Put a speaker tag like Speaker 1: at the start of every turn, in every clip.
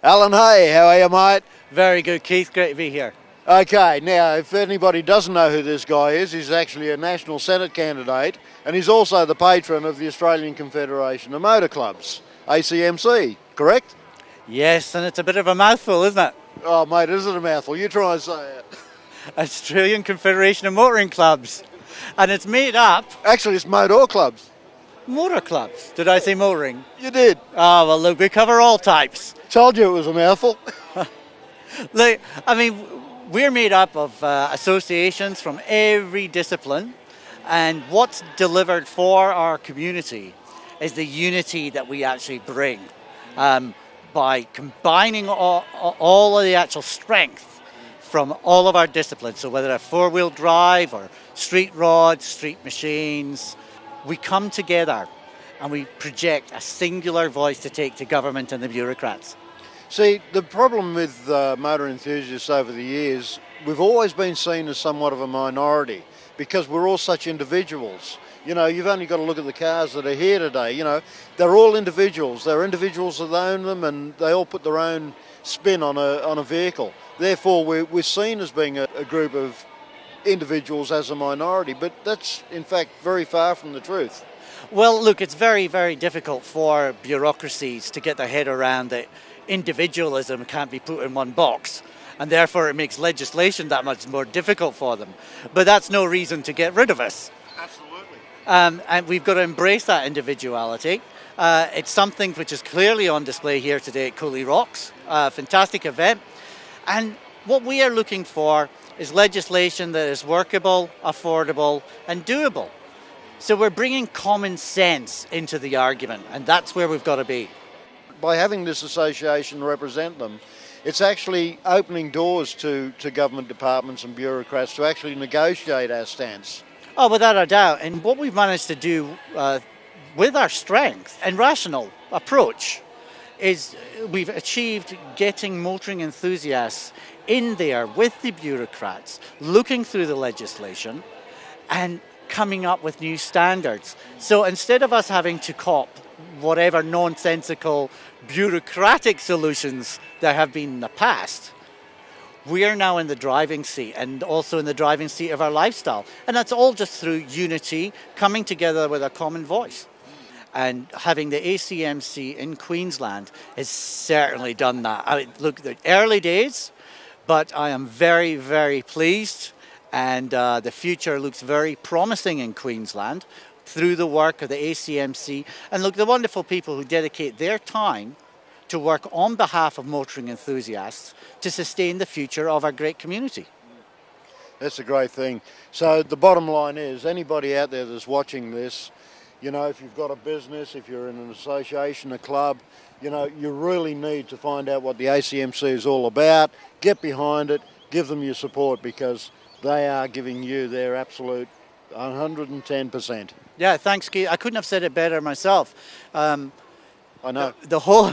Speaker 1: Alan Hay, how are you, mate?
Speaker 2: Very good, Keith. Great to be here.
Speaker 1: Okay, now if anybody doesn't know who this guy is, he's actually a National Senate candidate and he's also the patron of the Australian Confederation of Motor Clubs, ACMC, correct?
Speaker 2: Yes, and it's a bit of a mouthful, isn't it?
Speaker 1: Oh, mate, is it a mouthful? You try and say it.
Speaker 2: Australian Confederation of Motoring Clubs. And it's made up
Speaker 1: Actually, it's motor clubs.
Speaker 2: motor clubs. Did I say motoring?
Speaker 1: You did.
Speaker 2: Oh, well, look, we cover all types.
Speaker 1: Told you it was a mouthful.
Speaker 2: Look, I mean, we're made up of associations from every discipline, and what's delivered for our community is the unity that we actually bring by combining all of the actual strength from all of our disciplines. So whether it's four-wheel drive or street rods, street machines, we come together and we project a singular voice to take to government and the bureaucrats.
Speaker 1: See, the problem with motor enthusiasts over the years, we've always been seen as somewhat of a minority because we're all such individuals. You know, you've only got to look at the cars that are here today. You know, they're all individuals. They're individuals that own them and they all put their own spin on a vehicle. Therefore, we're seen as being a group of individuals as a minority, but that's in fact very far from the truth.
Speaker 2: Well, look, it's very, very difficult for bureaucracies to get their head around that individualism can't be put in one box, and therefore it makes legislation that much more difficult for them. But that's no reason to get rid of us.
Speaker 1: Absolutely.
Speaker 2: And we've got to embrace that individuality. It's something which is clearly on display here today at Cooley Rocks. Fantastic event. And what we are looking for is legislation that is workable, affordable, and doable. So we're bringing common sense into the argument, and that's where we've got to be.
Speaker 1: By having this association represent them, it's actually opening doors to government departments and bureaucrats to actually negotiate our stance.
Speaker 2: Oh, without a doubt. And what we've managed to do with our strength and rational approach is we've achieved getting motoring enthusiasts in there with the bureaucrats, looking through the legislation and coming up with new standards. So instead of us having to cop whatever nonsensical bureaucratic solutions there have been in the past, we are now in the driving seat and also in the driving seat of our lifestyle. And that's all just through unity, coming together with a common voice. And having the ACMC in Queensland has certainly done that. I mean, look, the early days, but I am very, very pleased, and the future looks very promising in Queensland through the work of the ACMC. And look, the wonderful people who dedicate their time to work on behalf of motoring enthusiasts to sustain the future of our great community.
Speaker 1: That's a great thing. So the bottom line is, anybody out there that's watching this, you know, if you've got a business, if you're in an association, a club, you know, you really need to find out what the ACMC is all about, get behind it, give them your support because they are giving you their absolute 110%.
Speaker 2: Yeah, thanks, Keith. I couldn't have said it better myself.
Speaker 1: I know.
Speaker 2: The whole,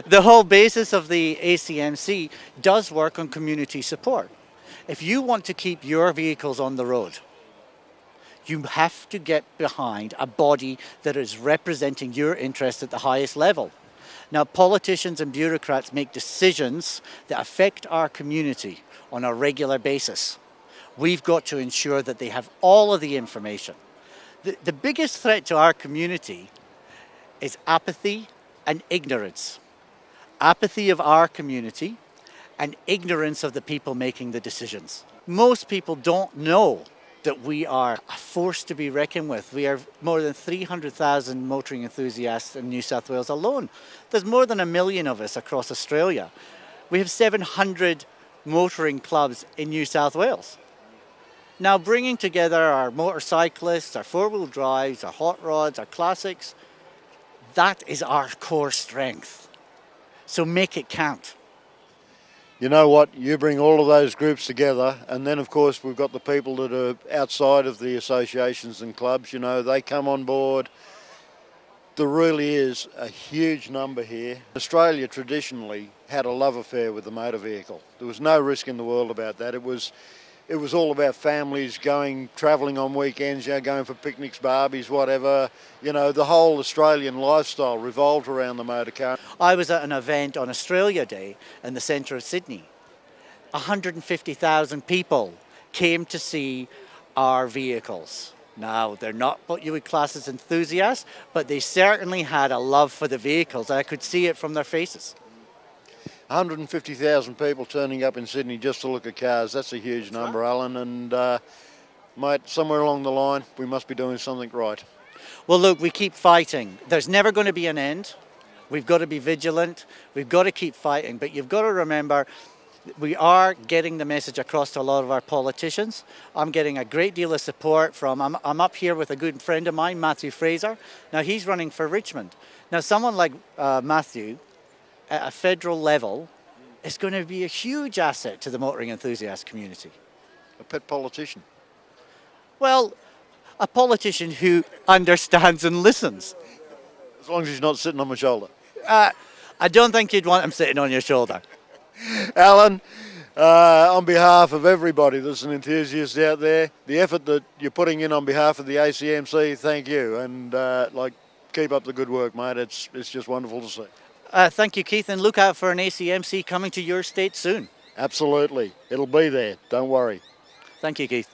Speaker 2: the whole basis of the ACMC does work on community support. If you want to keep your vehicles on the road, you have to get behind a body that is representing your interests at the highest level. Now, politicians and bureaucrats make decisions that affect our community on a regular basis. We've got to ensure that they have all of the information. The biggest threat to our community is apathy and ignorance. Apathy of our community and ignorance of the people making the decisions. Most people don't know that we are a force to be reckoned with. We are more than 300,000 motoring enthusiasts in New South Wales alone. There's more than 1 million of us across Australia. We have 700 motoring clubs in New South Wales. Now, bringing together our motorcyclists, our four-wheel drives, our hot rods, our classics, that is our core strength. So make it count.
Speaker 1: You know what, you bring all of those groups together and then of course we've got the people that are outside of the associations and clubs, you know, they come on board. There really is a huge number here. Australia traditionally had a love affair with the motor vehicle. There was no risk in the world about that. It was it was all about families going, travelling on weekends, going for picnics, barbies, whatever. The whole Australian lifestyle revolved around the motor car.
Speaker 2: I was at an event on Australia Day in the centre of Sydney. 150,000 people came to see our vehicles. Now, they're not what you would class as enthusiasts, but they certainly had a love for the vehicles. I could see it from their faces.
Speaker 1: 150,000 people turning up in Sydney just to look at cars. That's a huge number, Alan. And, mate, somewhere along the line, we must be doing something right.
Speaker 2: Well, look, we keep fighting. There's never going to be an end. We've got to be vigilant. We've got to keep fighting. But you've got to remember, we are getting the message across to a lot of our politicians. I'm getting a great deal of support from, I'm up here with a good friend of mine, Matthew Fraser. Now, he's running for Richmond. Now, someone like Matthew, at a federal level, is going to be a huge asset to the motoring enthusiast community.
Speaker 1: A pet politician.
Speaker 2: Well, a politician who understands and listens.
Speaker 1: As long as he's not sitting on my shoulder.
Speaker 2: I don't think you'd want him sitting on your shoulder.
Speaker 1: Alan, on behalf of everybody that's an enthusiast out there, the effort that you're putting in on behalf of the ACMC, thank you. And keep up the good work, mate. It's just wonderful to see.
Speaker 2: Thank you, Keith, and look out for an ACMC coming to your state soon.
Speaker 1: Absolutely. It'll be there. Don't worry.
Speaker 2: Thank you, Keith.